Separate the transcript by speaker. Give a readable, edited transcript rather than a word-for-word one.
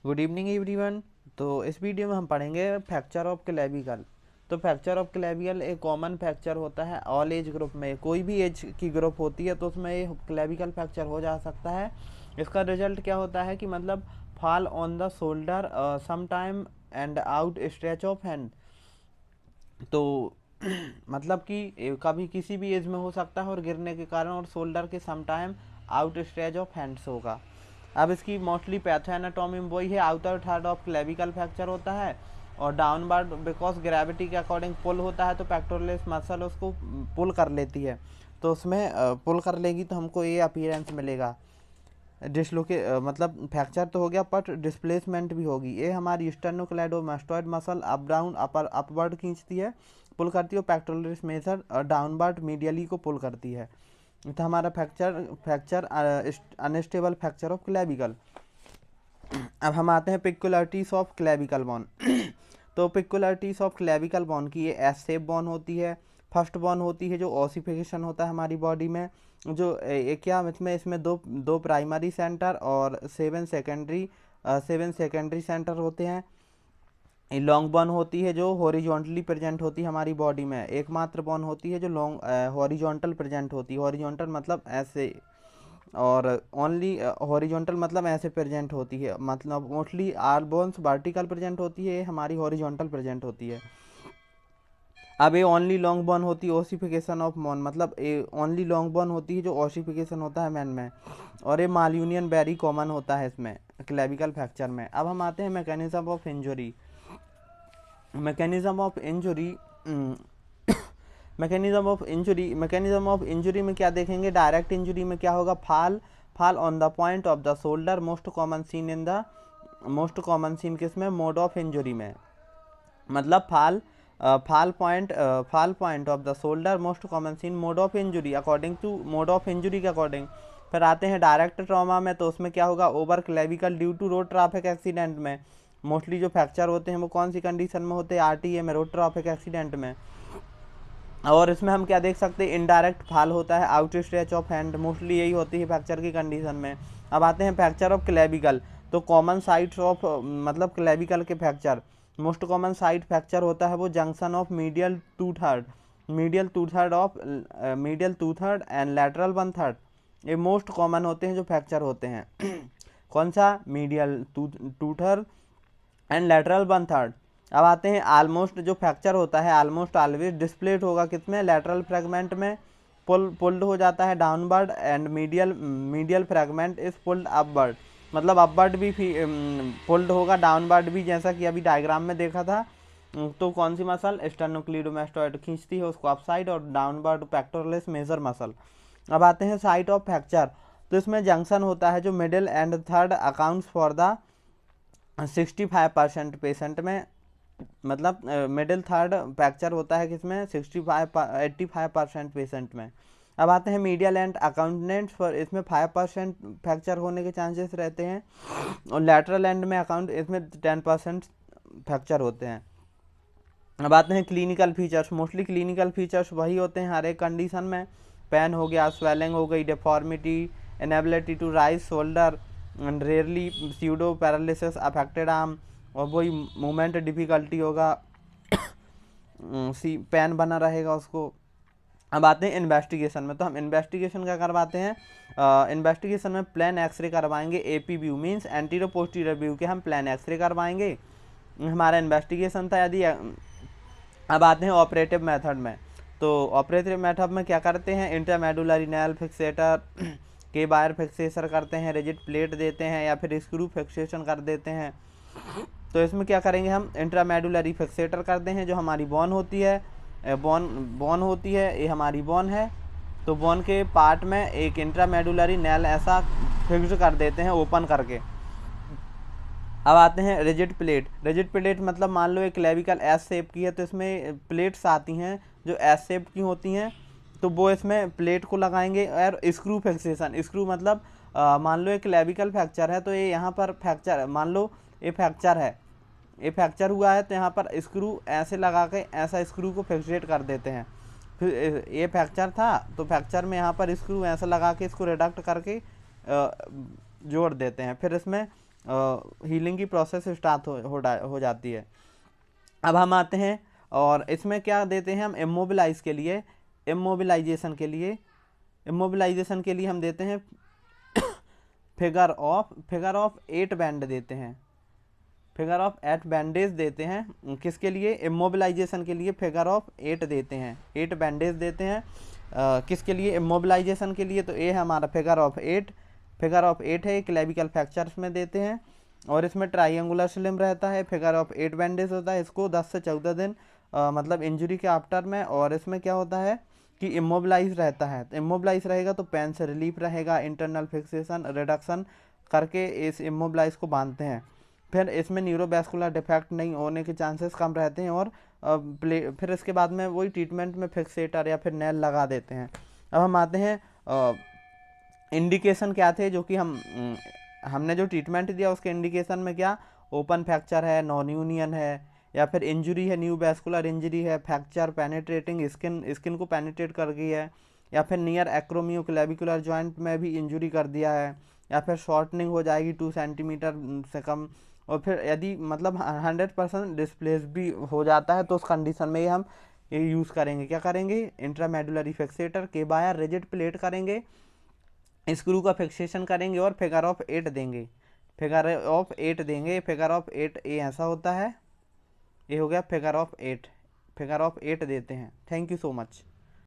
Speaker 1: Good evening everyone. तो इस video में हम पढ़ेंगे फ्रैक्चर ऑफ क्लेविकल। तो फ्रैक्चर ऑफ क्लेविकल एक कॉमन फ्रैक्चर होता है ऑल एज ग्रुप में। कोई भी एज की ग्रुप होती है तो उसमें ये क्लेविकल फ्रैक्चर हो जा सकता है। इसका रिजल्ट क्या होता है कि मतलब fall on the shoulder some time and out stretch of hand. तो मतलब कि कभी किसी भी एज में हो सकता है और गिरने के कारण और शोल्डर के some time out stretch of hands होगा। अब इसकी मोस्टली पैथोएनाटॉमी में वही है, outer third of clavicle fracture होता है और डाउनवर्ड बिकॉज ग्रेविटी के अकॉर्डिंग पुल होता है तो पेक्टोरलिस मसल उसको पुल कर लेती है। तो उसमें पुल कर लेगी तो हमको ये अपीयरेंस मिलेगा। डिसलोके मतलब फ्रैक्चर तो हो गया बट डिस्प्लेसमेंट भी होगी। ये हमारी स्टर्नोक्लेडोमास्टॉइड मसल अप डाउन अपवर्ड खींचती है, पुल करती है, पेक्टोरलिस मेजर डाउनवर्ड मीडियली को पुल करती है। तो हमारा fracture unstable fracture of clavicle. अब हम आते हैं पिक्युलरिटीज ऑफ क्लेविकल बोन। तो पिक्युलरिटीज ऑफ क्लेविकल बोन की ये एस शेप बोन होती है। फर्स्ट बोन होती है जो ऑसिफिकेशन होता है हमारी बॉडी में, जो क्या इसमें दो प्राइमरी सेंटर और सेवन सेकेंडरी सेंटर होते हैं। लॉन्ग बोन होती है जो हॉरिजॉन्टली प्रेजेंट होती है हमारी बॉडी में। एकमात्र बोन होती है जो लॉन्ग हॉरिजॉन्टल प्रेजेंट होती है। हॉरिजॉन्टल मतलब ऐसे, और ओनली हॉरिजॉन्टल मतलब ऐसे प्रेजेंट होती है। मतलब मोस्टली आल बोन्स वर्टिकल प्रेजेंट होती है, हमारी हॉरिजॉन्टल प्रेजेंट होती है। अब ये ओनली लॉन्ग बोन होती है ओसिफिकेशन ऑफ बोन, मतलब ये ओनली लॉन्ग बोन होती है जो ओसिफिकेशन होता है मैन में, और ये मालयूनियन वेरी कॉमन होता है इसमें क्लेविकल फ्रैक्चर में। अब हम आते हैं mechanism of injury. Mechanism of injury mechanism of injury में क्या देखेंगे? डायरेक्ट इंजरी में क्या होगा? Fall on the point of the shoulder, most common seen किसमें? मोड ऑफ इंजरी में। मतलब fall point of the shoulder, most common seen mode of injury according to mode of injury के according. फिर आते हैं डायरेक्ट ट्रॉमा में, तो उसमें क्या होगा? Over clavicle due to road traffic accident में। मोस्टली जो फ्रैक्चर होते हैं वो कौन सी कंडीशन में होते हैं? आरटीए में, रोड ट्रैफिक एक्सीडेंट में। और इसमें हम क्या देख सकते हैं? इनडायरेक्ट फाल होता है, out stretch of hand, mostly यही होती है फ्रैक्चर की कंडीशन में। अब आते हैं फ्रैक्चर ऑफ क्लेविकल। तो कॉमन साइट्स ऑफ मतलब क्लेविकल के fracture, most common site fracture होता है वो junction of medial two third and lateral one third. ये मोस्ट कॉमन होते हैं जो फ्रैक्चर होते हैं। कौन सा? Medial two third and lateral one third. अब आते हैं ऑलमोस्ट, जो फ्रैक्चर होता है ऑलमोस्ट ऑलवेज डिस्प्लेड होगा किसमें? लैटरल फ्रैगमेंट में पुल्ड हो जाता है downward, and medial fragment is pulled upward. मतलब अपवर्ड भी पुल्ड होगा, डाउनवर्ड भी, जैसा कि अभी डायग्राम में देखा था। तो कौन सी मसल? स्टर्नोक्लीडोमास्टॉइड खींचती है उसको अपसाइड, और डाउनवर्ड पेक्टोरलिस मेजर मसल। अब आते हैं साइट ऑफ फ्रैक्चर। तो इसमें जंक्शन होता है जो middle and third accounts for the 65% patient में। मतलब मिडिल थर्ड फ्रैक्चर होता है किसमें? 85% पेशेंट में। अब आते हैं मीडियल एंड अकाउंटेंट फॉर, इसमें 5% फ्रैक्चर होने के चांसेस रहते हैं, और लैटरल एंड में अकाउंट इसमें 10% फ्रैक्चर होते हैं। अब आते हैं clinical features. Mostly clinical features वही होते हैं हर एक कंडीशन में। पेन हो गया, स्वेलिंग हो गई, deformity, inability to raise shoulder, and rarely pseudo paralysis affected arm, और वही मूवमेंट डिफिकल्टी होगा, सी पेन बना रहेगा उसको। अब आते हैं इन्वेस्टिगेशन में। तो हम इन्वेस्टिगेशन क्या करवाते हैं? इन्वेस्टिगेशन में प्लेन एक्सरे करवाएंगे। AP view means antero posterior view के हम प्लेन एक्सरे करवाएंगे, हमारा इन्वेस्टिगेशन था। यदि अब आते हैं ऑपरेटिव मेथड में। तो ऑपरेटिव मेथड में क्या करते हैं? इंटरमेडुलरी नेल फिक्सेटर के वायर फिक्सेशन करते हैं, रिजिड प्लेट देते हैं, या फिर स्क्रू फिक्सेशन कर देते हैं। तो इसमें क्या करेंगे? हम इंट्रामेडुलरी फिक्सेटर करते हैं, जो हमारी बोन होती है, ये हमारी बोन है। तो बोन के पार्ट में एक इंट्रामेडुलरी नेल ऐसा फिक्स कर देते हैं ओपन करके। अब आते हैं रिजिड प्लेट मतलब मान लो एक क्लेविकल एस शेप की है, तो इसमें प्लेट्स आती हैं जो एस शेप की होती हैं, तो वो इसमें प्लेट को लगाएंगे। और स्क्रू फिक्सेशन, स्क्रू मतलब मान लो एक क्लेविकल फ्रैक्चर है, तो ये यहाँ पर फ्रैक्चर, मान लो ये फ्रैक्चर हुआ है, तो यहाँ पर स्क्रू ऐसे लगा के ऐसा स्क्रू को फिक्सेट कर देते हैं। फिर ये फ्रैक्चर था, तो फ्रैक्चर में यहाँ पर स्क्रू ऐसा लगा के इसको रिडक्ट करके जोड़ देते हैं। फिर इसमें हीलिंग की प्रोसेस स्टार्ट हो जाती है। अब हम आते हैं और इसमें क्या देते हैं हम इमोबिलाइजेशन के लिए हम देते हैं फिगर ऑफ 8 बैंड देते हैं, फिगर ऑफ 8 बैंडेज देते हैं। किसके लिए? इमोबिलाइजेशन के लिए फिगर ऑफ 8 देते हैं, 8 बैंडेज देते हैं। किसके लिए? इमोबिलाइजेशन के लिए। तो ये है हमारा फिगर ऑफ 8, फिगर ऑफ 8 है, क्लेविकल फ्रैक्चर्स में देते हैं और इसमें ट्राइंगुलर स्लिम रहता है, फिगर ऑफ 8 बैंडेज होता है। इसको 10 से 14 दिन मतलब इंजरी के आफ्टर में, और इसमें क्या होता है कि इमोबिलाइज रहता है। तो इमोबिलाइज रहेगा तो पेन से रिलीफ रहेगा, इंटरनल फिक्सेशन रिडक्शन करके इस इमोबिलाइज को बांधते हैं। फिर इसमें न्यूरोवैस्कुलर डिफेक्ट नहीं होने के चांसेस कम रहते हैं और फिर इसके बाद में वही ट्रीटमेंट में फिक्सेटर या फिर नेल लगा देते हैं। अब हम आते हैं इंडिकेशन क्या थे, जो कि हमने जो ट्रीटमेंट दिया उसके इंडिकेशन में क्या ओपन फ्रैक्चर है, नॉन यूनियन है, या फिर इंजरी है, न्यू वैस्कुलर इंजरी है, फ्रैक्चर पेनिट्रेटिंग स्किन को पेनिट्रेट कर गई है, या फिर नियर एक्रोमियोक्लेविकुलर जॉइंट में भी इंजरी कर दिया है, या फिर शॉर्टनिंग हो जाएगी 2 सेंटीमीटर से कम, और फिर यदि मतलब 100% डिस्प्लेस भी हो जाता है तो उस कंडीशन में हम ये यूज़ करेंगे। क्या करेंगे? इंट्रामेडुलरी फिक्सेटर के बायर रिजिड प्लेट करेंगे, स्क्रू का फिक्सेशन करेंगे और फिगर ऑफ 8 देंगे, फिगर ऑफ 8 देंगे। फिगर ऑफ 8 ये ऐसा होता है, ये हो गया फिगर ऑफ 8, फिगर ऑफ 8 देते हैं। Thank you so much.